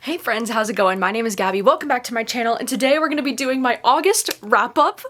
Hey friends, how's it going? My name is Gabby. Welcome back to my channel, and today we're going to be doing my August wrap-up.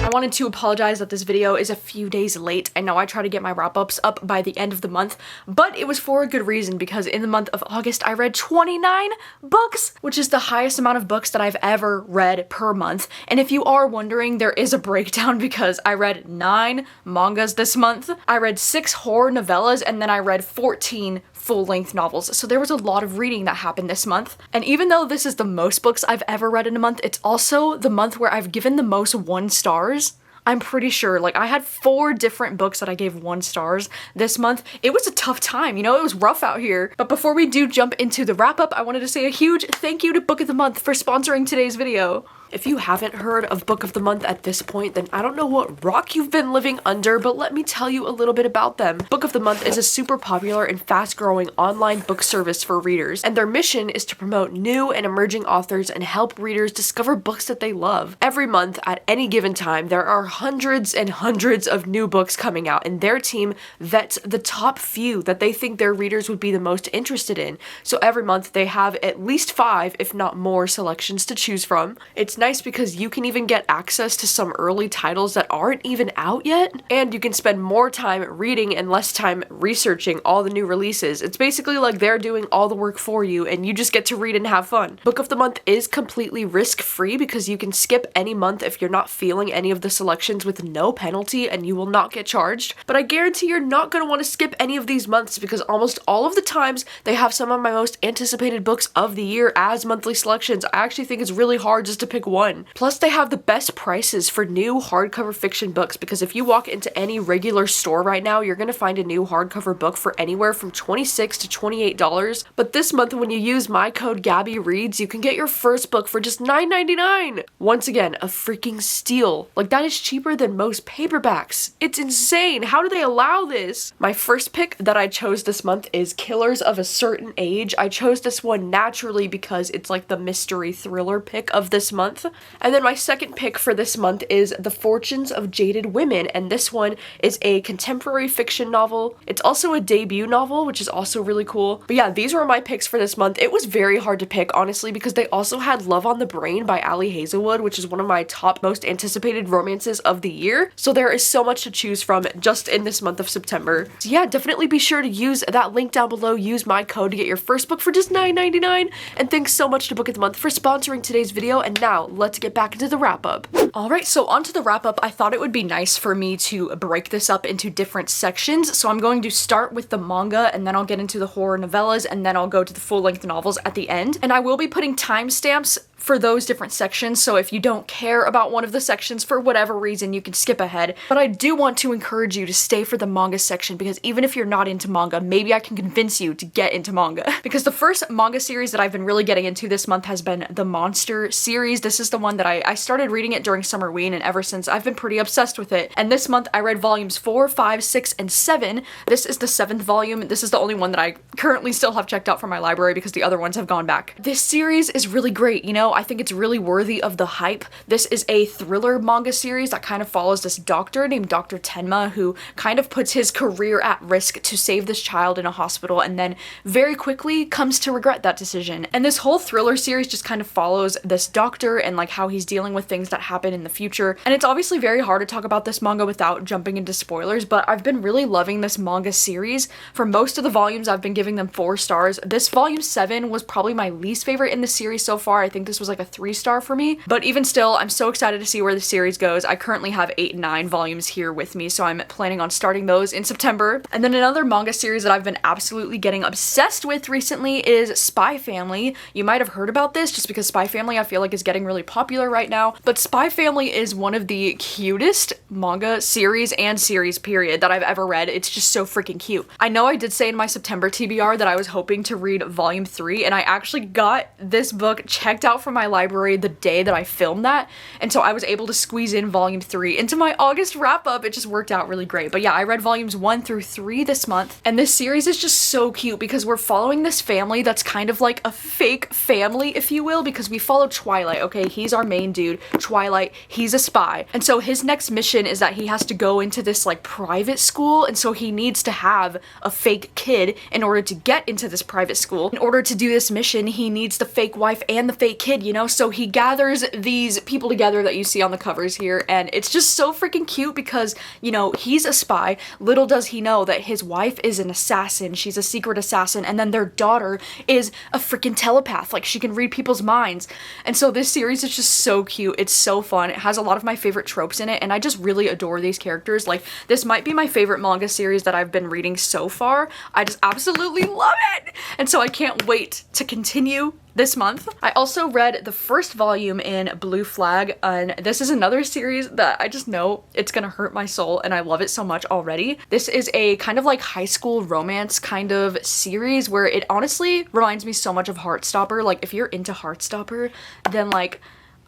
I wanted to apologize that this video is a few days late. I know I try to get my wrap-ups up by the end of the month, but it was for a good reason because in the month of August I read 29 books, which is the highest amount of books that I've ever read per month. And if you are wondering, there is a breakdown because I read 9 mangas this month, I read 6 horror novellas, and then I read 14 full-length novels. So there was a lot of reading that happened this month. And even though this is the most books I've ever read in a month, it's also the month where I've given the most 1 stars. I'm pretty sure, like, I had 4 different books that I gave 1 stars this month. It was a tough time, you know, it was rough out here. But before we do jump into the wrap-up, I wanted to say a huge thank you to Book of the Month for sponsoring today's video. If you haven't heard of Book of the Month at this point, then I don't know what rock you've been living under, but let me tell you a little bit about them. Book of the Month is a super popular and fast-growing online book service for readers, and their mission is to promote new and emerging authors and help readers discover books that they love. Every month, at any given time, there are hundreds and hundreds of new books coming out, and their team vets the top few that they think their readers would be the most interested in. So every month, they have at least 5, if not more, selections to choose from. It's nice because you can even get access to some early titles that aren't even out yet, and you can spend more time reading and less time researching all the new releases. It's basically like they're doing all the work for you and you just get to read and have fun. Book of the Month is completely risk-free because you can skip any month if you're not feeling any of the selections with no penalty and you will not get charged. But I guarantee you're not going to want to skip any of these months because almost all of the times they have some of my most anticipated books of the year as monthly selections. I actually think it's really hard just to pick one. Plus, they have the best prices for new hardcover fiction books because if you walk into any regular store right now, you're going to find a new hardcover book for anywhere from $26 to $28. But this month, when you use my code gabbyreads, you can get your first book for just $9.99. Once again, a freaking steal. Like, that is cheaper than most paperbacks. It's insane. How do they allow this? My first pick that I chose this month is Killers of a Certain Age. I chose this one naturally because it's like the mystery thriller pick of this month. And then my second pick for this month is The Fortunes of Jaded Women, and this one is a contemporary fiction novel. It's also a debut novel, which is also really cool. But yeah, these were my picks for this month. It was very hard to pick, honestly, because they also had Love on the Brain by Ali Hazelwood, which is one of my top most anticipated romances of the year. So there is so much to choose from just in this month of September. So yeah, definitely be sure to use that link down below. Use my code to get your first book for just $9.99. And thanks so much to Book of the Month for sponsoring today's video. And now, let's get back into the wrap-up. Alright, so onto the wrap-up. I thought it would be nice for me to break this up into different sections, so I'm going to start with the manga, and then I'll get into the horror novellas, and then I'll go to the full-length novels at the end. And I will be putting timestamps for those different sections, so if you don't care about one of the sections for whatever reason, you can skip ahead. But I do want to encourage you to stay for the manga section because even if you're not into manga, maybe I can convince you to get into manga. Because the first manga series that I've been really getting into this month has been the Monster series. This is the one that I started reading it during Summerween, and ever since I've been pretty obsessed with it. And this month I read volumes 4, 5, 6, and 7. This is the 7th volume. This is the only one that I currently still have checked out from my library because the other ones have gone back. This series is really great, you know? I think it's really worthy of the hype. This is a thriller manga series that kind of follows this doctor named Dr. Tenma who kind of puts his career at risk to save this child in a hospital and then very quickly comes to regret that decision. And this whole thriller series just kind of follows this doctor and like how he's dealing with things that happen in the future. And it's obviously very hard to talk about this manga without jumping into spoilers, but I've been really loving this manga series. For most of the volumes, I've been giving them 4 stars. This volume 7 was probably my least favorite in the series so far. I think this was like a 3-star for me, but even still, I'm so excited to see where the series goes. I currently have 8 and 9 volumes here with me, so I'm planning on starting those in September. And then another manga series that I've been absolutely getting obsessed with recently is Spy Family. You might have heard about this just because Spy Family I feel like is getting really popular right now, but Spy Family is one of the cutest manga series and series period that I've ever read. It's just so freaking cute. I know I did say in my September TBR that I was hoping to read volume 3, and I actually got this book checked out from from my library the day that I filmed that, and so I was able to squeeze in volume 3 into my August wrap up. It just worked out really great. But yeah, I read volumes 1 through 3 this month, and this series is just so cute because we're following this family that's kind of like a fake family, if you will, because we follow Twilight, okay? He's our main dude. Twilight, he's a spy, and so his next mission is that he has to go into this like private school, and so he needs to have a fake kid in order to get into this private school. In order to do this mission, he needs the fake wife and the fake kid, you know? So he gathers these people together that you see on the covers here, and it's just so freaking cute because, you know, he's a spy. Little does he know that his wife is an assassin. She's a secret assassin, and then their daughter is a freaking telepath. Like, she can read people's minds. And so this series is just so cute. It's so fun. It has a lot of my favorite tropes in it, and I just really adore these characters. Like, this might be my favorite manga series that I've been reading so far. I just absolutely love it! And so I can't wait to continue this month. I also read the first volume in Blue Flag, and this is another series that I just know it's gonna hurt my soul, and I love it so much already. This is a kind of like high school romance kind of series where it honestly reminds me so much of Heartstopper. Like, if you're into Heartstopper, then like,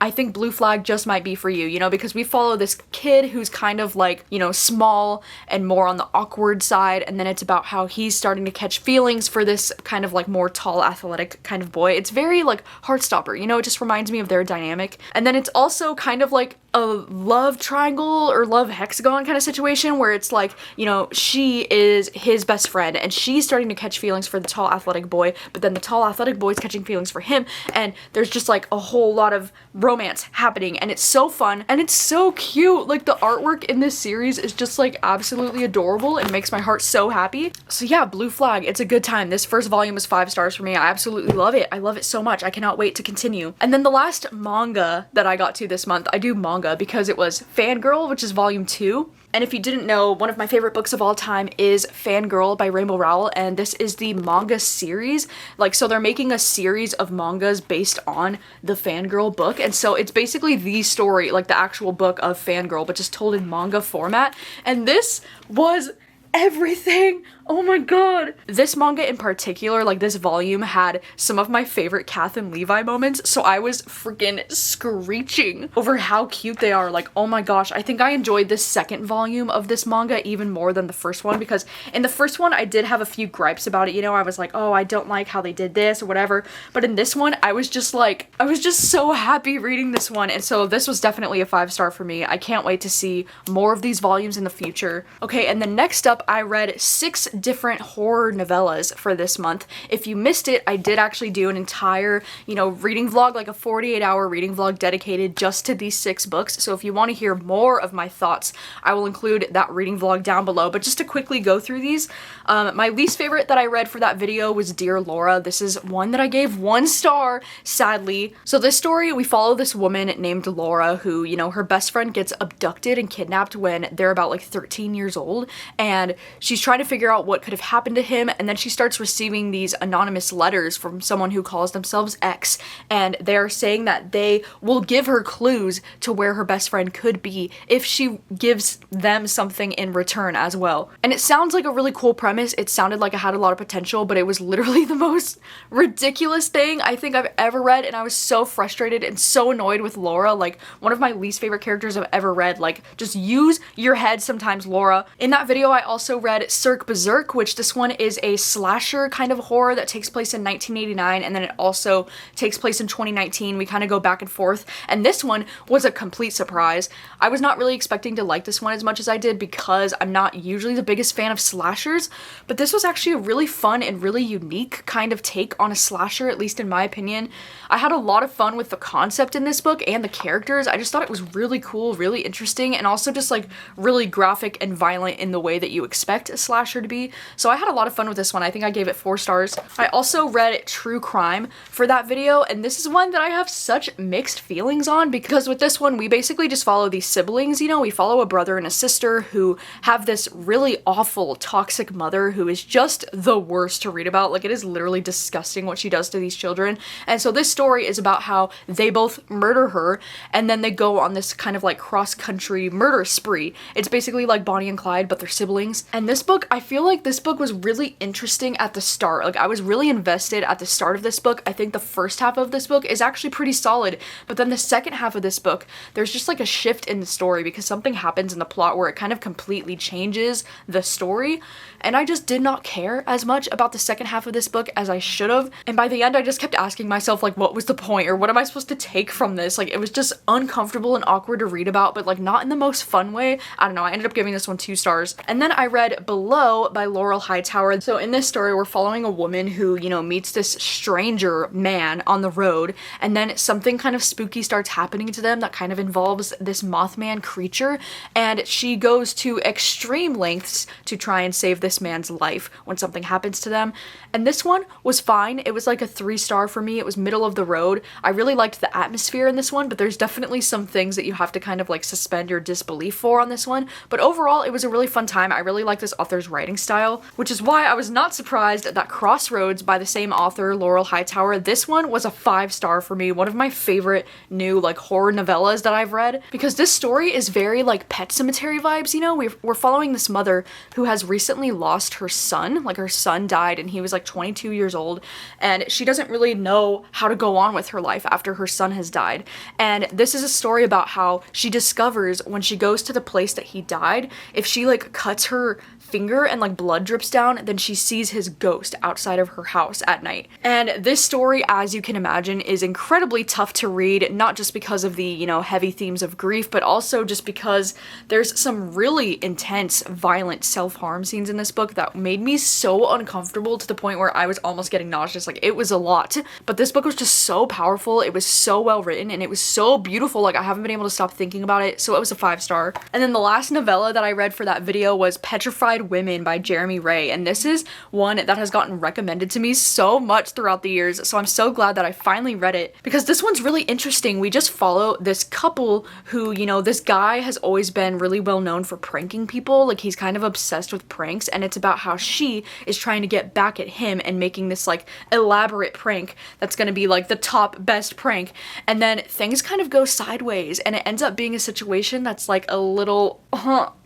I think Blue Flag just might be for you, you know, because we follow this kid who's kind of like, you know, small and more on the awkward side, and then it's about how he's starting to catch feelings for this kind of like more tall, athletic kind of boy. It's very like Heartstopper, you know, it just reminds me of their dynamic. And then it's also kind of like a love triangle or love hexagon kind of situation where it's like, you know, she is his best friend and she's starting to catch feelings for the tall athletic boy, but then the tall athletic boy's catching feelings for him, and there's just like a whole lot of romance happening, and it's so fun and it's so cute. Like, the artwork in this series is just like absolutely adorable and makes my heart so happy. So yeah, Blue Flag, it's a good time. This first volume is 5 stars for me. I absolutely love it. I love it so much. I cannot wait to continue. And then the last manga that I got to this month, I do manga because it was Fangirl, which is volume 2. And if you didn't know, one of my favorite books of all time is Fangirl by Rainbow Rowell, and this is the manga series. Like, so they're making a series of mangas based on the Fangirl book, and so it's basically the story, like the actual book of Fangirl, but just told in manga format. And this was everything. Oh my god. This manga in particular, like this volume, had some of my favorite Kath and Levi moments, so I was freaking screeching over how cute they are. Like, oh my gosh, I think I enjoyed this second volume of this manga even more than the first one, because in the first one I did have a few gripes about it, you know, I was like, oh, I don't like how they did this or whatever, but in this one I was just like, I was just so happy reading this one, and so this was definitely a 5-star for me. I can't wait to see more of these volumes in the future. Okay, and then next up I read 6 different horror novellas for this month. If you missed it, I did actually do an entire, you know, reading vlog, like a 48-hour reading vlog dedicated just to these 6 books. So if you want to hear more of my thoughts, I will include that reading vlog down below. But just to quickly go through these, my least favorite that I read for that video was Dear Laura. This is one that I gave 1 star, sadly. So this story, we follow this woman named Laura who, you know, her best friend gets abducted and kidnapped when they're about like 13 years old, and she's trying to figure out what could have happened to him, and then she starts receiving these anonymous letters from someone who calls themselves X, and they're saying that they will give her clues to where her best friend could be if she gives them something in return as well. And it sounds like a really cool premise. It sounded like it had a lot of potential, but it was literally the most ridiculous thing I think I've ever read, and I was so frustrated and so annoyed with Laura, like one of my least favorite characters I've ever read. Like, just use your head sometimes, Laura. In that video I also read Cirque Berserk, which this one is a slasher kind of horror that takes place in 1989, and then it also takes place in 2019. We kind of go back and forth, and this one was a complete surprise. I was not really expecting to like this one as much as I did because I'm not usually the biggest fan of slashers, but this was actually a really fun and really unique kind of take on a slasher, at least in my opinion. I had a lot of fun with the concept in this book and the characters. I just thought it was really cool, really interesting, and also just like really graphic and violent in the way that you expect a slasher to be. So I had a lot of fun with this one. I think I gave it 4 stars. I also read True Crime for that video, and this is one that I have such mixed feelings on, because with this one we basically just follow these siblings. You know, we follow a brother and a sister who have this really awful toxic mother who is just the worst to read about. Like, it is literally disgusting what she does to these children. And so this story is about how they both murder her, and then they go on this kind of like cross-country murder spree. It's basically like Bonnie and Clyde, but they're siblings. And this book, I feel like this book was really interesting at the start. Like I was really invested at the start of this book. I think the first half of this book is actually pretty solid, but then the second half of this book, there's just like a shift in the story because something happens in the plot where it kind of completely changes the story, and I just did not care as much about the second half of this book as I should have. And by the end, I just kept asking myself, like, what was the point, or what am I supposed to take from this? Like, it was just uncomfortable and awkward to read about, but like not in the most fun way. I don't know, I ended up giving this one 2 stars. And then I read Below by Laurel Hightower. So in this story, we're following a woman who, you know, meets this stranger man on the road, and then something kind of spooky starts happening to them that kind of involves this Mothman creature, and she goes to extreme lengths to try and save this man's life when something happens to them. And this one was fine. It was like a 3-star for me. It was middle of the road. I really liked the atmosphere in this one, but there's definitely some things that you have to kind of like suspend your disbelief for on this one. But overall, it was a really fun time. I really like this author's writing style, which is why I was not surprised that Crossroads by the same author, Laurel Hightower, this one was a 5-star for me. One of my favorite new like horror novellas that I've read, because this story is very like Pet Sematary vibes, you know? We're following this mother who has recently lost her son. Like her son died and he was like 22 years old, and she doesn't really know how to go on with her life after her son has died. And this is a story about how she discovers when she goes to the place that he died, if she like cuts her finger and like blood drips down, then she sees his ghost outside of her house at night. And this story, as you can imagine, is incredibly tough to read, not just because of the, you know, heavy themes of grief, but also just because there's some really intense, violent self-harm scenes in this book that made me so uncomfortable to the point where I was almost getting nauseous. Like, it was a lot. But this book was just so powerful, it was so well written, and it was so beautiful. Like, I haven't been able to stop thinking about it, so it was a 5-star. And then the last novella that I read for that video was Petrified Women by Jeremy Ray, and this is one that has gotten recommended to me so much throughout the years, so I'm so glad that I finally read it, because this one's really interesting. We just follow this couple who, you know, this guy has always been really well known for pranking people. Like, he's kind of obsessed with pranks, and it's about how she is trying to get back at him and making this like elaborate prank that's gonna be like the top best prank, and then things kind of go sideways and it ends up being a situation that's like a little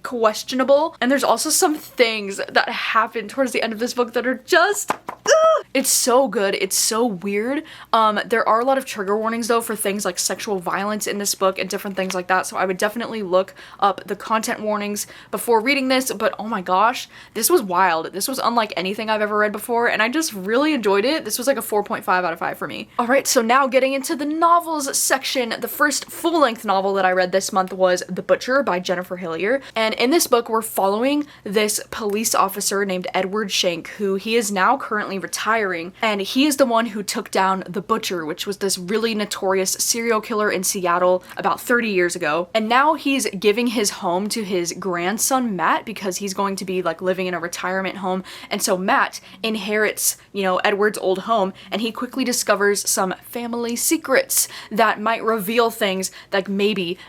questionable. And there's also some things that happen towards the end of this book that are just it's so good. It's so weird. There are a lot of trigger warnings though for things like sexual violence in this book and different things like that, so I would definitely look up the content warnings before reading this. But oh my gosh, this was wild. This was unlike anything I've ever read before, and I just really enjoyed it. This was like a 4.5 out of 5 for me. Alright, so now getting into the novels section. The first full-length novel that I read this month was The Butcher by Jennifer Hillier, and in this book we're following this police officer named Edward Shank, who he is now currently retiring, and he is the one who took down the Butcher, which was this really notorious serial killer in Seattle about 30 years ago. And now he's giving his home to his grandson Matt, because he's going to be like living in a retirement home, and so Matt inherits, you know, Edward's old home, and he quickly discovers some family secrets that might reveal things like maybe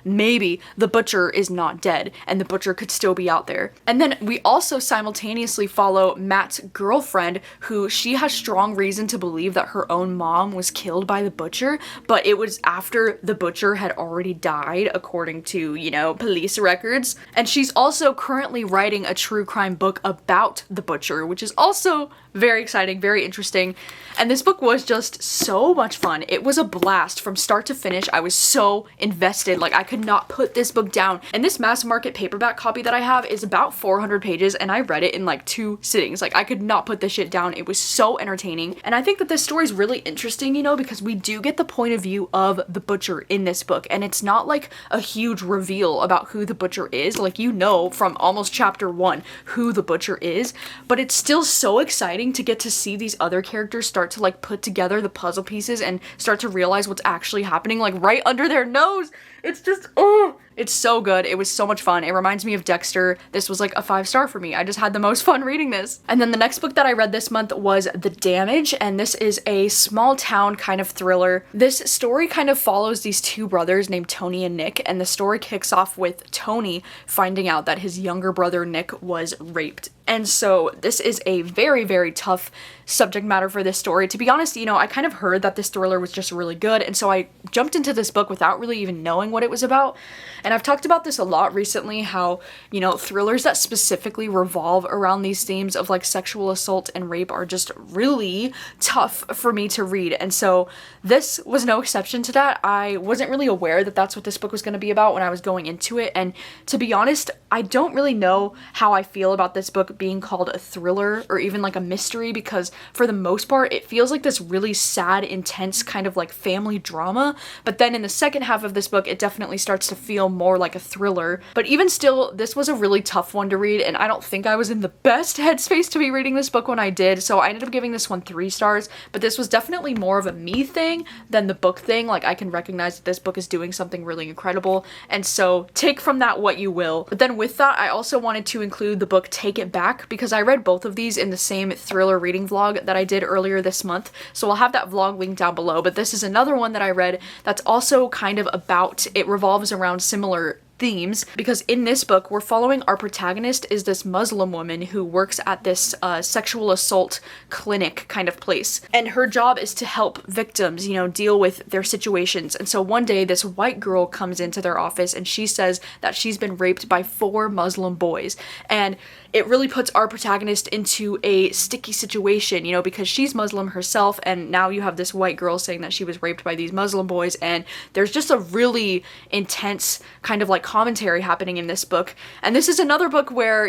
the Butcher is not dead and the Butcher could still be out there. And then we also simultaneously follow Matt's girlfriend, who she has strong reason to believe that her own mom was killed by the Butcher, but it was after the Butcher had already died, according to, you know, police records. And she's also currently writing a true crime book about the Butcher, which is also very exciting, very interesting. And this book was just so much fun. It was a blast from start to finish. I was so invested. Like, I could not put this book down. And this mass market paperback copy that I have is about 400 pages, and I read it in like 2 sittings. Like, I could not put this shit down. It was so entertaining. And I think that this story is really interesting, you know, because we do get the point of view of the Butcher in this book, and it's not like a huge reveal about who the Butcher is. Like, you know from almost chapter 1 who the Butcher is, but it's still so exciting to get to see these other characters start to like put together the puzzle pieces and start to realize what's actually happening like right under their nose. It's just, oh, it's so good. It was so much fun. It reminds me of Dexter. This was like a 5-star for me. I just had the most fun reading this. And then the next book that I read this month was The Damage, and this is a small town kind of thriller. This story kind of follows these 2 brothers named Tony and Nick, and the story kicks off with Tony finding out that his younger brother Nick was raped. And so this is a very, very tough subject matter for this story. To be honest, I kind of heard that this thriller was just really good, and so I jumped into this book without really even knowing what it was about. And I've talked about this a lot recently, how, thrillers that specifically revolve around these themes of like sexual assault and rape are just really tough for me to read. And so this was no exception to that. I wasn't really aware that that's what this book was going to be about when I was going into it. And to be honest, I don't really know how I feel about this book being called a thriller or even like a mystery, because for the most part, it feels like this really sad, intense kind of like family drama. But then in the second half of this book, it definitely starts to feel more like a thriller. But even still, this was a really tough one to read, and I don't think I was in the best headspace to be reading this book when I did, so I ended up giving this one 3 stars. But this was definitely more of a me thing than the book thing. Like, I can recognize that this book is doing something really incredible, and so take from that what you will. But then with that, I also wanted to include the book Take It Back, because I read both of these in the same thriller reading vlog that I did earlier this month, so I'll have that vlog linked down below. But this is another one that I read that's also kind of about, it revolves around similar themes, because in this book we're following our protagonist is this Muslim woman who works at this sexual assault clinic kind of place, and her job is to help victims, deal with their situations. And so one day this white girl comes into their office and she says that she's been raped by 4 Muslim boys, and it really puts our protagonist into a sticky situation, because she's Muslim herself, and now you have this white girl saying that she was raped by these Muslim boys, and there's just a really intense kind of like commentary happening in this book. And this is another book where,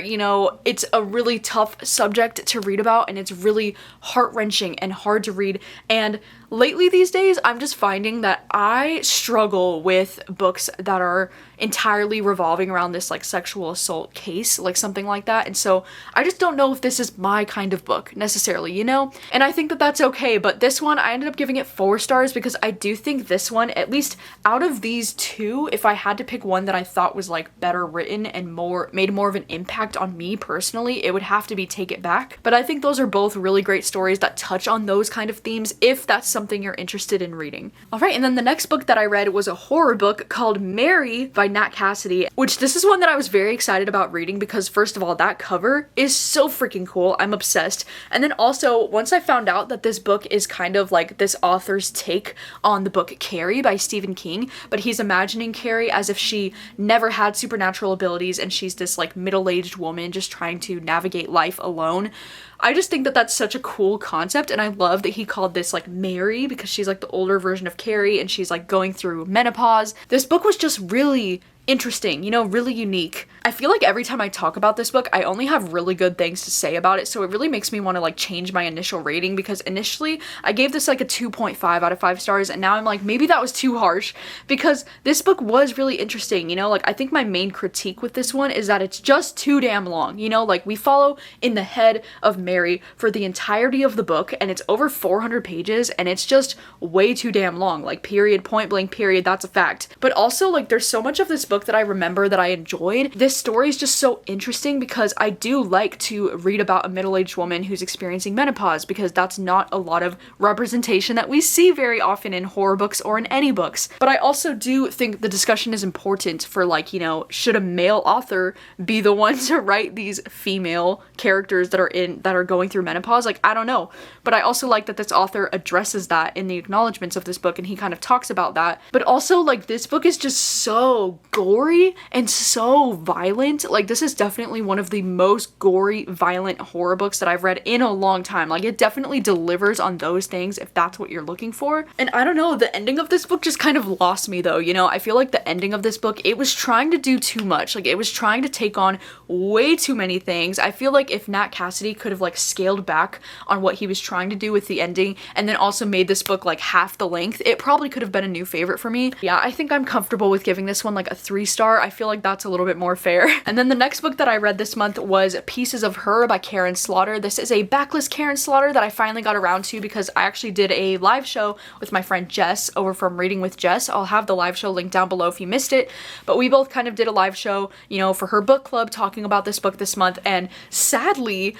it's a really tough subject to read about, and it's really heart-wrenching and hard to read. And lately these days, I'm just finding that I struggle with books that are entirely revolving around this like sexual assault case, like something like that. And so I just don't know if this is my kind of book necessarily, and I think that that's okay. But this one, I ended up giving it 4 stars because I do think this one, at least out of these 2, if I had to pick one that I thought was like better written and made more of an impact on me personally, it would have to be Take It Back. But I think those are both really great stories that touch on those kind of themes, if that's something you're interested in reading. Alright, and then the next book that I read was a horror book called Mary by Nat Cassidy, which this is one that I was very excited about reading because first of all, that cover is so freaking cool. I'm obsessed. And then also, once I found out that this book is kind of like this author's take on the book Carrie by Stephen King, but he's imagining Carrie as if she never had supernatural abilities and she's this like middle-aged woman just trying to navigate life alone. I just think that that's such a cool concept, and I love that he called this like Mary because she's like the older version of Carrie and she's like going through menopause. This book was just really interesting, really unique. I feel like every time I talk about this book, I only have really good things to say about it, so it really makes me want to like change my initial rating, because initially I gave this like a 2.5 out of 5 stars, and now I'm like, maybe that was too harsh, because this book was really interesting, like I think my main critique with this one is that it's just too damn long, like we follow in the head of Mary for the entirety of the book, and it's over 400 pages, and it's just way too damn long, like period, point blank period, that's a fact. But also like there's so much of this book that I remember that I enjoyed. This story is just so interesting because I do like to read about a middle-aged woman who's experiencing menopause, because that's not a lot of representation that we see very often in horror books or in any books. But I also do think the discussion is important for like, should a male author be the one to write these female characters that are going through menopause? Like, I don't know. But I also like that this author addresses that in the acknowledgments of this book, and he kind of talks about that. But also like this book is just so gory and so violent. Like, this is definitely one of the most gory, violent horror books that I've read in a long time. Like, it definitely delivers on those things if that's what you're looking for. And I don't know, the ending of this book just kind of lost me though, I feel like the ending of this book, it was trying to do too much. Like, it was trying to take on way too many things. I feel like if Nat Cassidy could have like scaled back on what he was trying to do with the ending, and then also made this book like half the length, it probably could have been a new favorite for me. Yeah, I think I'm comfortable with giving this one like a 3 star. I feel like that's a little bit more fair. And then the next book that I read this month was Pieces of Her by Karen Slaughter. This is a backlist Karen Slaughter that I finally got around to because I actually did a live show with my friend Jess over from Reading with Jess. I'll have the live show linked down below if you missed it, but we both kind of did a live show, for her book club talking about this book this month, and sadly,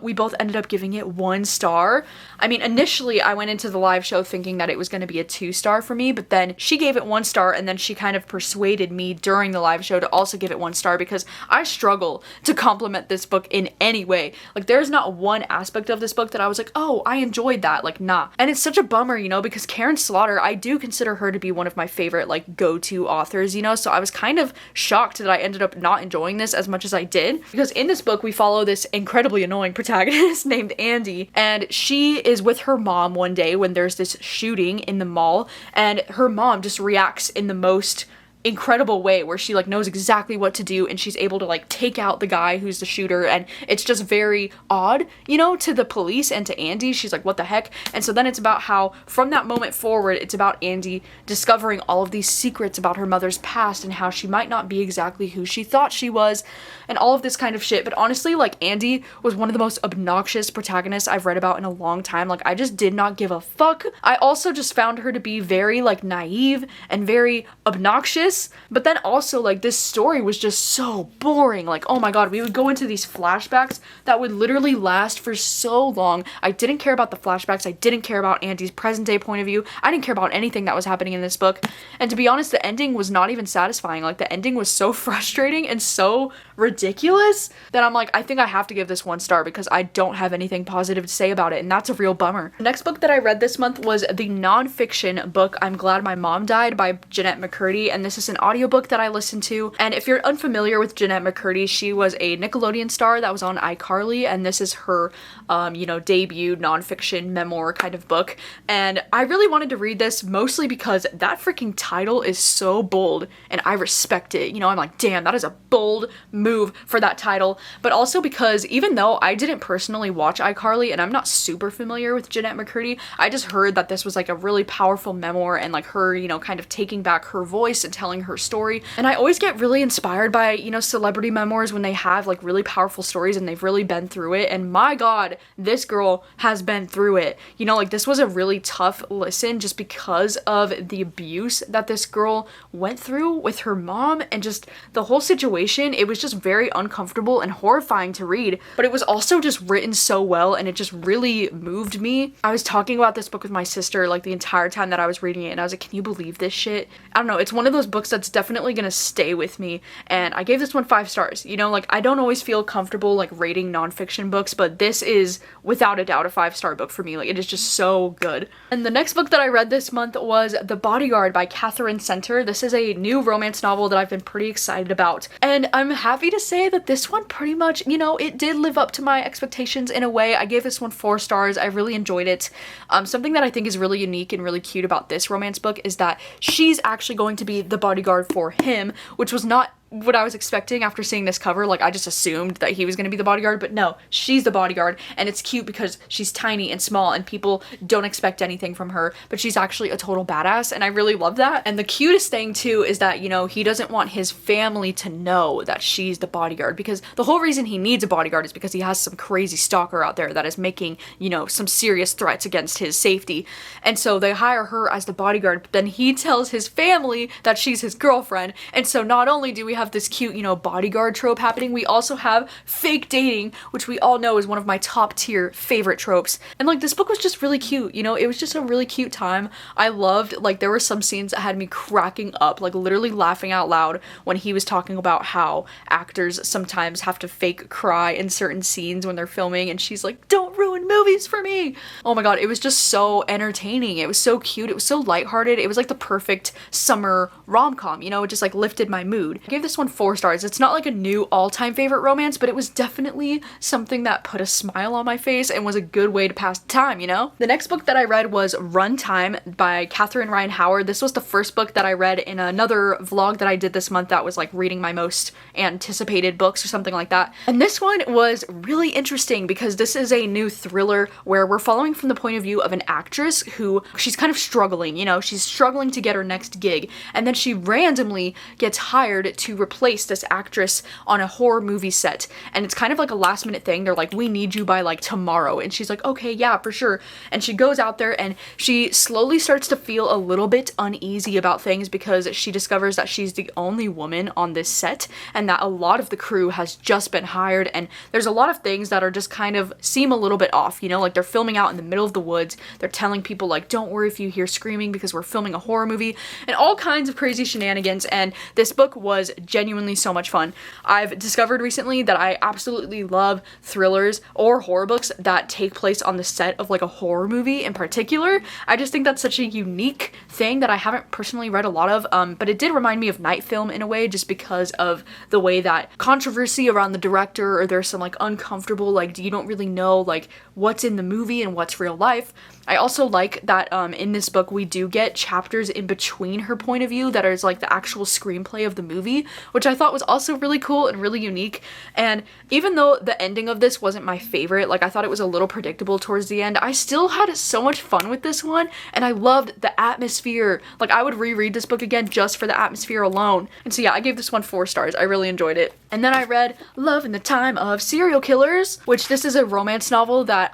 we both ended up giving it 1 star. I mean, initially I went into the live show thinking that it was going to be a 2 star for me, but then she gave it 1 star, and then she kind of persuaded me me during the live show to also give it 1 star, because I struggle to compliment this book in any way. Like, there's not one aspect of this book that I was like, oh, I enjoyed that. Like, nah. And it's such a bummer, you know, because Karen Slaughter, I do consider her to be one of my favorite, like, go-to authors, you know, so I was kind of shocked that I ended up not enjoying this as much as I did, because in this book we follow this incredibly annoying protagonist named Andy, and she is with her mom one day when there's this shooting in the mall, and her mom just reacts in the most incredible way, where she like knows exactly what to do, and she's able to like take out the guy who's the shooter, and it's just very odd, you know, to the police and to Andy. She's like, what the heck? And so then it's about how from that moment forward, it's about Andy discovering all of these secrets about her mother's past and how she might not be exactly who she thought she was, and all of this kind of shit. But honestly, like, Andy was one of the most obnoxious protagonists I've read about in a long time. Like, I just did not give a fuck. I also just found her to be very like naive and very obnoxious. But then also, like, this story was just so boring. Like, oh my god, we would go into these flashbacks that would literally last for so long. I didn't care about the flashbacks. I didn't care about Andy's present day point of view. I didn't care about anything that was happening in this book. And to be honest, the ending was not even satisfying. Like, the ending was so frustrating and so ridiculous that I'm like, I think I have to give this 1 star, because I don't have anything positive to say about it, and that's a real bummer. The next book that I read this month was the nonfiction book I'm Glad My Mom Died by Jeanette McCurdy, and this is an audiobook that I listened to. And if you're unfamiliar with Jeanette McCurdy, she was a Nickelodeon star that was on iCarly, and this is her you know, debut nonfiction memoir kind of book. And I really wanted to read this mostly because that freaking title is so bold, and I respect it. You know, I'm like, damn, that is a bold move for that title. But also because even though I didn't personally watch iCarly and I'm not super familiar with Jeanette McCurdy, I just heard that this was like a really powerful memoir, and like her, you know, kind of taking back her voice and telling her story. And I always get really inspired by, you know, celebrity memoirs when they have like really powerful stories and they've really been through it. And my god, this girl has been through it. You know, like, this was a really tough listen just because of the abuse that this girl went through with her mom, and just the whole situation. It was just very uncomfortable and horrifying to read, but it was also just written so well, and it just really moved me. I was talking about this book with my sister like the entire time that I was reading it, and I was like, can you believe this shit? I don't know, it's one of those books that's definitely gonna stay with me, and I gave this one 5 stars. You know, like, I don't always feel comfortable like rating nonfiction books, but this is without a doubt a 5-star book for me. Like, it is just so good. And the next book that I read this month was The Bodyguard by Catherine Center. This is a new romance novel that I've been pretty excited about, and I'm happy to say that this one pretty much, you know, it did live up to my expectations in a way. I gave this one 4 stars. I really enjoyed it. Something that I think is really unique and really cute about this romance book is that she's actually going to be the bodyguard for him, which was not what I was expecting after seeing this cover. Like, I just assumed that he was going to be the bodyguard, but no, she's the bodyguard, and it's cute because she's tiny and small and people don't expect anything from her, but she's actually a total badass, and I really love that. And the cutest thing too is that, you know, he doesn't want his family to know that she's the bodyguard, because the whole reason he needs a bodyguard is because he has some crazy stalker out there that is making, you know, some serious threats against his safety, and so they hire her as the bodyguard, but then he tells his family that she's his girlfriend. And so not only do we have this cute, you know, bodyguard trope happening, we also have fake dating, which we all know is one of my top tier favorite tropes. And like, this book was just really cute, you know, it was just a really cute time. I loved, like, there were some scenes that had me cracking up, like literally laughing out loud when he was talking about how actors sometimes have to fake cry in certain scenes when they're filming, and she's like, don't ruin movies for me. Oh my god, it was just so entertaining. It was so cute. It was so lighthearted. It was like the perfect summer rom-com, you know, it just like lifted my mood. I gave this one 4 stars. It's not like a new all-time favorite romance, but it was definitely something that put a smile on my face and was a good way to pass the time, you know? The next book that I read was Runtime by Catherine Ryan Howard. This was the first book that I read in another vlog that I did this month that was like reading my most anticipated books or something like that. And this one was really interesting because this is a new thriller where we're following from the point of view of an actress who, she's kind of struggling, you know, she's struggling to get her next gig, and then she randomly gets hired to replace this actress on a horror movie set, and it's kind of like a last minute thing. They're like, we need you by like tomorrow, and she's like, okay, yeah, for sure. And she goes out there and she slowly starts to feel a little bit uneasy about things because she discovers that she's the only woman on this set and that a lot of the crew has just been hired, and there's a lot of things that are just kind of seem a little bit off, you know, like they're filming out in the middle of the woods. They're telling people like, don't worry if you hear screaming because we're filming a horror movie, and all kinds of crazy shenanigans. And this book was genuinely so much fun. I've discovered recently that I absolutely love thrillers or horror books that take place on the set of like a horror movie in particular. I just think that's such a unique thing that I haven't personally read a lot of, but it did remind me of Night Film in a way, just because of the way that controversy around the director, or there's some like uncomfortable, like you don't really know like what's in the movie and what's real life. I also like that in this book we do get chapters in between her point of view that is like the actual screenplay of the movie, which I thought was also really cool and really unique. And even though the ending of this wasn't my favorite, like I thought it was a little predictable towards the end, I still had so much fun with this one, and I loved the atmosphere. Like I would reread this book again just for the atmosphere alone. And so yeah, I gave this one 4 stars. I really enjoyed it. And then I read Love in the Time of Serial Killers, which this is a romance novel that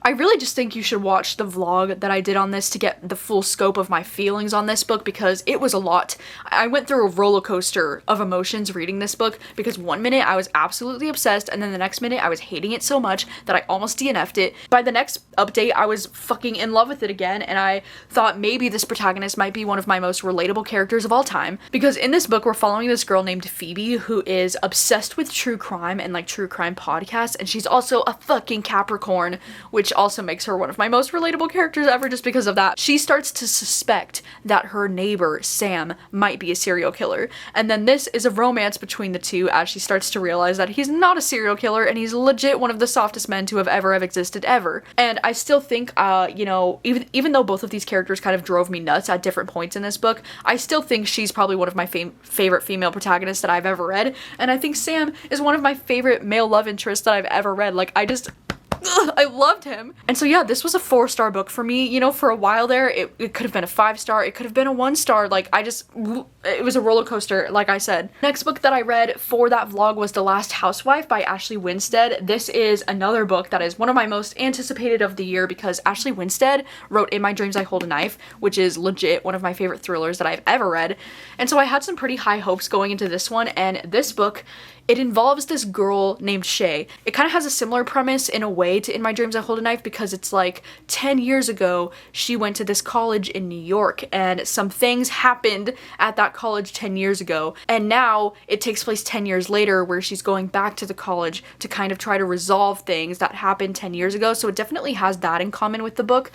I really just think you should watch the vlog that I did on this to get the full scope of my feelings on this book, because it was a lot. I went through a roller coaster of emotions reading this book, because one minute I was absolutely obsessed, and then the next minute I was hating it so much that I almost DNF'd it. By the next update, I was fucking in love with it again, and I thought maybe this protagonist might be one of my most relatable characters of all time, because in this book we're following this girl named Phoebe who is obsessed with true crime and like true crime podcasts, and she's also a fucking Capricorn, which also makes her one of my most relatable characters ever just because of that. She starts to suspect that her neighbor, Sam, might be a serial killer. And then this is a romance between the two as she starts to realize that he's not a serial killer and he's legit one of the softest men to have ever existed ever. And I still think, you know, even though both of these characters kind of drove me nuts at different points in this book, I still think she's probably one of my favorite female protagonists that I've ever read. And I think Sam is one of my favorite male love interests that I've ever read. Like, I loved him. And so yeah, this was a 4-star book for me. You know, for a while there, it could have been a 5-star, it could have been a 1-star. Like, it was a roller coaster, like I said. Next book that I read for that vlog was The Last Housewife by Ashley Winstead. This is another book that is one of my most anticipated of the year, because Ashley Winstead wrote In My Dreams I Hold a Knife, which is legit one of my favorite thrillers that I've ever read. And so I had some pretty high hopes going into this one, and this book, it involves this girl named Shay. It kind of has a similar premise in a way to In My Dreams I Hold a Knife, because it's like 10 years ago she went to this college in New York and some things happened at that college 10 years ago, and now it takes place 10 years later where she's going back to the college to kind of try to resolve things that happened 10 years ago. So it definitely has that in common with the book.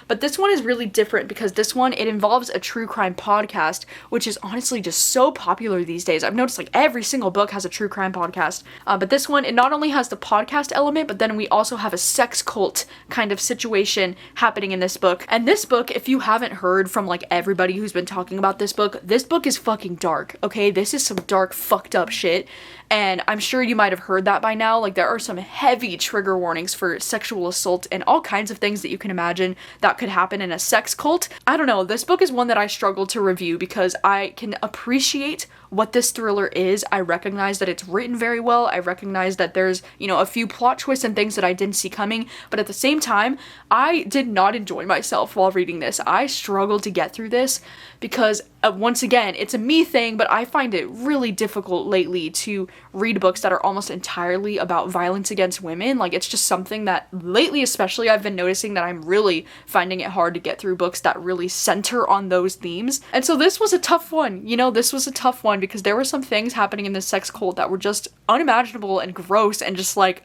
But this one is really different because this one, it involves a true crime podcast, which is honestly just so popular these days. I've noticed like every single book has a true crime podcast. But this one, it not only has the podcast element, but then we also have a sex cult kind of situation happening in this book. And this book, if you haven't heard from like everybody who's been talking about this book is fucking dark, okay? This is some dark, fucked up shit. And I'm sure you might have heard that by now. Like, there are some heavy trigger warnings for sexual assault and all kinds of things that you can imagine that could happen in a sex cult. I don't know, this book is one that I struggle to review because I can appreciate what this thriller is. I recognize that it's written very well. I recognize that there's, you know, a few plot twists and things that I didn't see coming, but at the same time, I did not enjoy myself while reading this. I struggled to get through this because once again, it's a me thing, but I find it really difficult lately to read books that are almost entirely about violence against women. Like, it's just something that lately especially I've been noticing that I'm really finding it hard to get through books that really center on those themes. And so this was a tough one. You know, this was a tough one because there were some things happening in this sex cult that were just unimaginable and gross and just like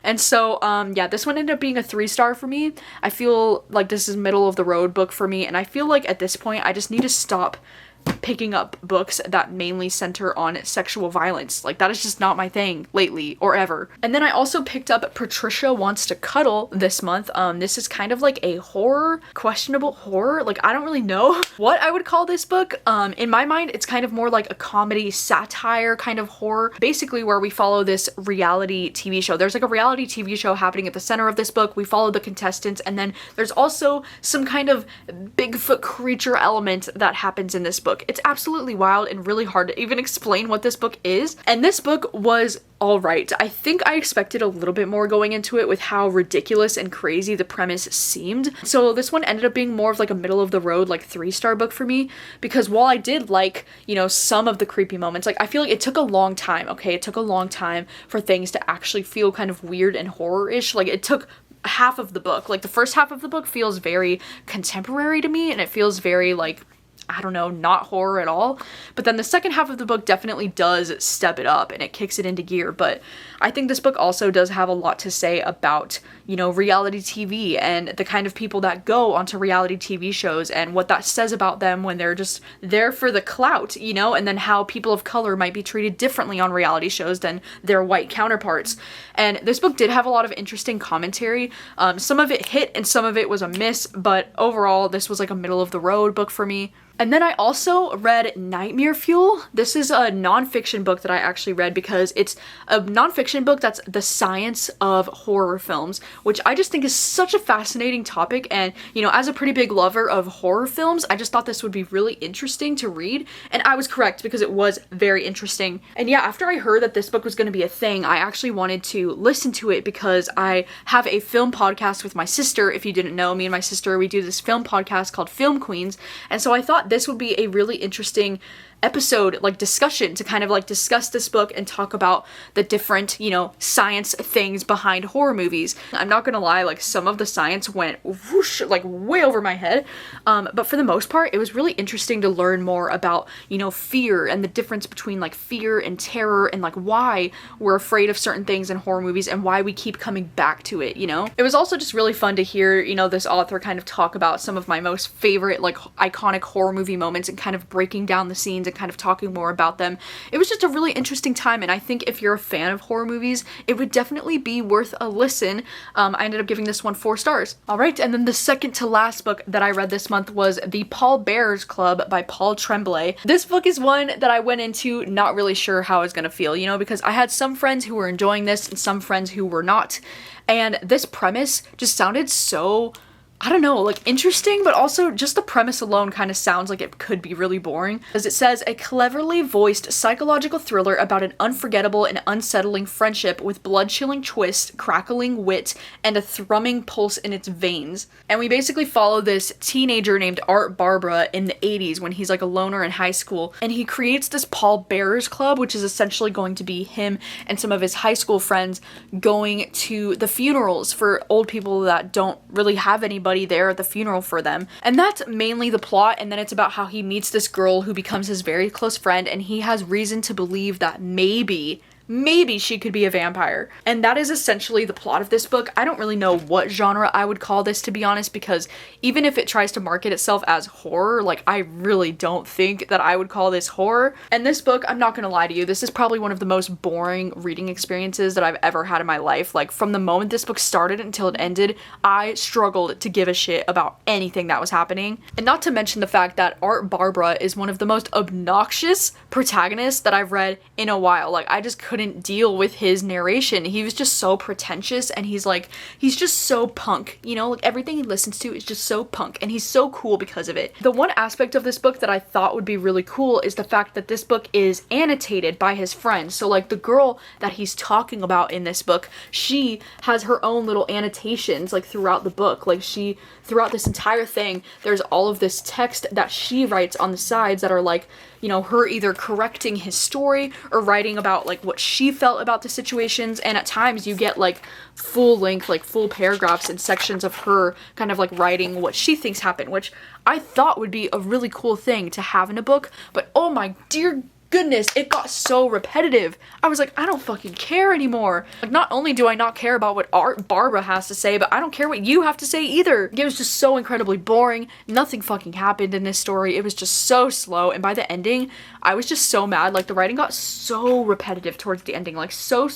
and so yeah, this one ended up being a 3-star for me. I feel like this is middle of the road book for me, and I feel like at this point I just need to stop picking up books that mainly center on sexual violence. Like, that is just not my thing lately or ever. And then I also picked up Patricia Wants to Cuddle this month. This is kind of like a horror, questionable horror. Like, I don't really know what I would call this book. In my mind, it's kind of more like a comedy satire kind of horror, basically where we follow this reality TV show. There's like a reality TV show happening at the center of this book. We follow the contestants, and then there's also some kind of Bigfoot creature element that happens in this book. book. It's absolutely wild and really hard to even explain what this book is. And this book was alright. I think I expected a little bit more going into it with how ridiculous and crazy the premise seemed. So this one ended up being more of like a middle of the road, like 3-star book for me, because while I did like, you know, some of the creepy moments, like I feel like it took a long time, okay? It took a long time for things to actually feel kind of weird and horror-ish. Like it took half of the book. Like the first half of the book feels very contemporary to me, and it feels very like, I don't know, not horror at all. But then the second half of the book definitely does step it up and it kicks it into gear. But I think this book also does have a lot to say about, you know, reality TV and the kind of people that go onto reality TV shows and what that says about them when they're just there for the clout, you know, and then how people of color might be treated differently on reality shows than their white counterparts. And this book did have a lot of interesting commentary. Some of it hit and some of it was a miss, but overall this was like a middle of the road book for me. And then I also read Nightmare Fuel. This is a nonfiction book that I actually read because it's a nonfiction book that's the science of horror films, which I just think is such a fascinating topic. And, you know, as a pretty big lover of horror films, I just thought this would be really interesting to read. And I was correct because it was very interesting. And yeah, after I heard that this book was going to be a thing, I actually wanted to listen to it because I have a film podcast with my sister. If you didn't know, me and my sister, we do this film podcast called Film Queens. And so I thought this would be a really interesting episode, like discussion, to kind of like discuss this book and talk about the different, you know, science things behind horror movies. I'm not gonna lie, like some of the science went whoosh, like way over my head, but for the most part it was really interesting to learn more about, you know, fear and the difference between like fear and terror and like why we're afraid of certain things in horror movies and why we keep coming back to it, you know. It was also just really fun to hear, you know, this author kind of talk about some of my most favorite like iconic horror movie moments and kind of breaking down the scenes and kind of talking more about them. It was just a really interesting time, and I think if you're a fan of horror movies, it would definitely be worth a listen. I ended up giving this one 4 stars. Alright, and then the second to last book that I read this month was The Paul Bearers Club by Paul Tremblay. This book is one that I went into not really sure how I was gonna feel, you know, because I had some friends who were enjoying this and some friends who were not, and this premise just sounded so, I don't know, like interesting, but also just the premise alone kind of sounds like it could be really boring. As it says, a cleverly voiced psychological thriller about an unforgettable and unsettling friendship with blood-chilling twists, crackling wit, and a thrumming pulse in its veins. And we basically follow this teenager named Art Barbara in the 80s when he's like a loner in high school, and he creates this Paul Bearers Club, which is essentially going to be him and some of his high school friends going to the funerals for old people that don't really have anybody there at the funeral for them. And that's mainly the plot, and then it's about how he meets this girl who becomes his very close friend, and he has reason to believe that maybe she could be a vampire. And that is essentially the plot of this book. I don't really know what genre I would call this, to be honest, because even if it tries to market itself as horror, like I really don't think that I would call this horror. And this book, I'm not gonna lie to you, this is probably one of the most boring reading experiences that I've ever had in my life. Like from the moment this book started until it ended, I struggled to give a shit about anything that was happening. And not to mention the fact that Art Barbara is one of the most obnoxious protagonists that I've read in a while. Like I just couldn't deal with his narration. He was just so pretentious, and he's just so punk, you know, like everything he listens to is just so punk, and he's so cool because of it. The one aspect of this book that I thought would be really cool is the fact that this book is annotated by his friends. So like the girl that he's talking about in this book, she has her own little annotations like throughout the book. Like throughout this entire thing, there's all of this text that she writes on the sides that are like, you know, her either correcting his story or writing about like what she felt about the situations. And at times you get like full length, like full paragraphs and sections of her kind of like writing what she thinks happened, which I thought would be a really cool thing to have in a book. But oh my dear goodness, it got so repetitive. I was like, I don't fucking care anymore. Like, not only do I not care about what Art Barbara has to say, but I don't care what you have to say either. It was just so incredibly boring. Nothing fucking happened in this story. It was just so slow, and by the ending, I was just so mad. Like, the writing got so repetitive towards the ending. Like, so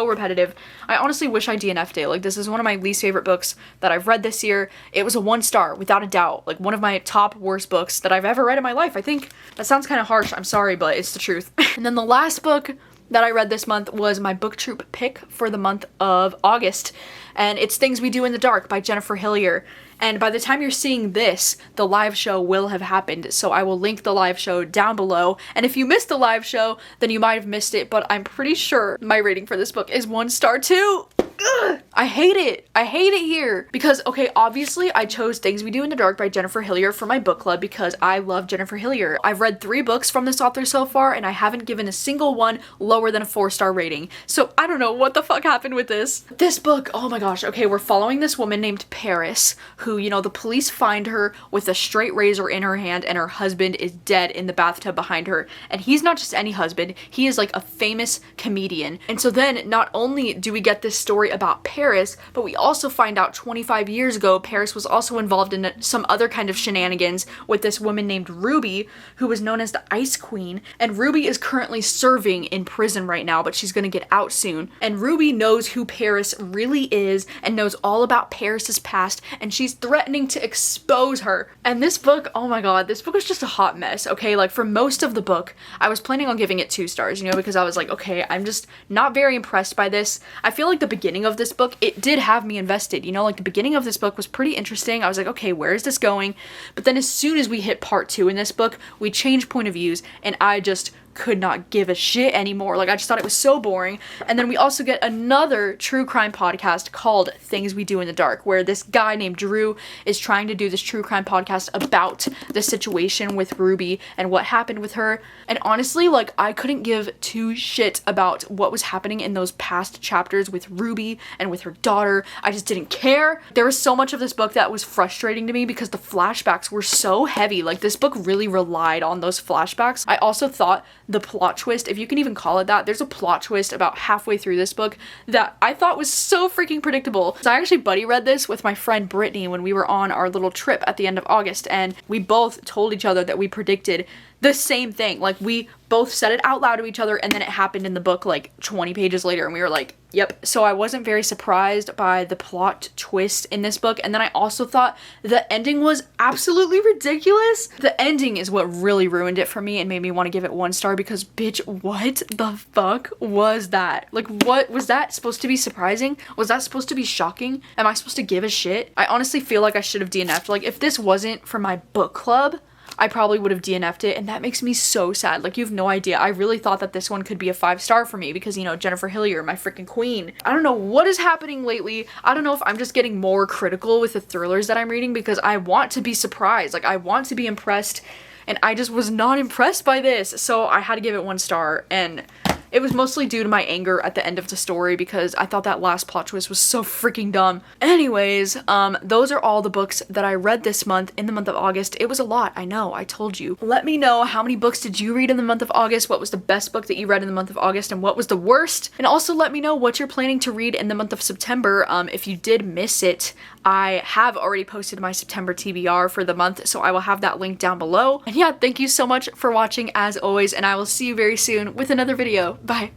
repetitive. I honestly wish I DNF'd it. Like, this is one of my least favorite books that I've read this year. It was a 1 star, without a doubt. Like, one of my top worst books that I've ever read in my life, I think. That sounds kind of harsh, I'm sorry, but it's the truth. And then the last book that I read this month was my booktube pick for the month of August, and it's Things We Do in the Dark by Jennifer Hillier. And by the time you're seeing this, the live show will have happened, so I will link the live show down below. And if you missed the live show, then you might have missed it, but I'm pretty sure my rating for this book is 1 star too. Ugh, I hate it. I hate it here. Because, okay, obviously I chose Things We Do in the Dark by Jennifer Hillier for my book club because I love Jennifer Hillier. I've read 3 books from this author so far, and I haven't given a single one lower than a 4-star rating. So I don't know what the fuck happened with this. This book, oh my gosh, okay, we're following this woman named Paris, who, you know, the police find her with a straight razor in her hand, and her husband is dead in the bathtub behind her. And he's not just any husband, he is like a famous comedian. And so then not only do we get this story about Paris, but we also find out 25 years ago Paris was also involved in some other kind of shenanigans with this woman named Ruby, who was known as the Ice Queen. And Ruby is currently serving in prison right now, but she's gonna get out soon. And Ruby knows who Paris really is and knows all about Paris's past, and she's threatening to expose her. And this book, oh my god, this book was just a hot mess, okay? Like, for most of the book, I was planning on giving it 2 stars, you know, because I was like, okay, I'm just not very impressed by this. I feel like the beginning of this book, it did have me invested, you know, like the beginning of this book was pretty interesting. I was like, okay, where is this going? But then as soon as we hit part 2 in this book, we changed point of views, and I just could not give a shit anymore. Like, I just thought it was so boring. And then we also get another true crime podcast called Things We Do in the Dark, where this guy named Drew is trying to do this true crime podcast about the situation with Ruby and what happened with her. And honestly, like, I couldn't give 2 shits about what was happening in those past chapters with Ruby and with her daughter. I just didn't care. There was so much of this book that was frustrating to me because the flashbacks were so heavy. Like, this book really relied on those flashbacks. I also thought the plot twist, if you can even call it that, there's a plot twist about halfway through this book that I thought was so freaking predictable. So I actually buddy read this with my friend Brittany when we were on our little trip at the end of August, and we both told each other that we predicted the same thing. Like, we both said it out loud to each other, and then it happened in the book like 20 pages later, and we were like, yep. So I wasn't very surprised by the plot twist in this book. And then I also thought the ending was absolutely ridiculous. The ending is what really ruined it for me and made me want to give it 1 star, because bitch, what the fuck was that? Like, what was that supposed to be surprising? Was that supposed to be shocking? Am I supposed to give a shit? I honestly feel like I should have DNF'd. Like, if this wasn't for my book club, I probably would have DNF'd it, and that makes me so sad. Like, you have no idea. I really thought that this one could be a 5-star for me because, you know, Jennifer Hillier, my freaking queen. I don't know what is happening lately. I don't know if I'm just getting more critical with the thrillers that I'm reading because I want to be surprised. Like, I want to be impressed, and I just was not impressed by this. So I had to give it 1 star, and it was mostly due to my anger at the end of the story because I thought that last plot twist was so freaking dumb. Anyways, those are all the books that I read this month in the month of August. It was a lot, I know, I told you. Let me know, how many books did you read in the month of August? What was the best book that you read in the month of August, and what was the worst? And also let me know what you're planning to read in the month of September. If you did miss it, I have already posted my September TBR for the month, so I will have that link down below. And yeah, thank you so much for watching as always, and I will see you very soon with another video. Bye.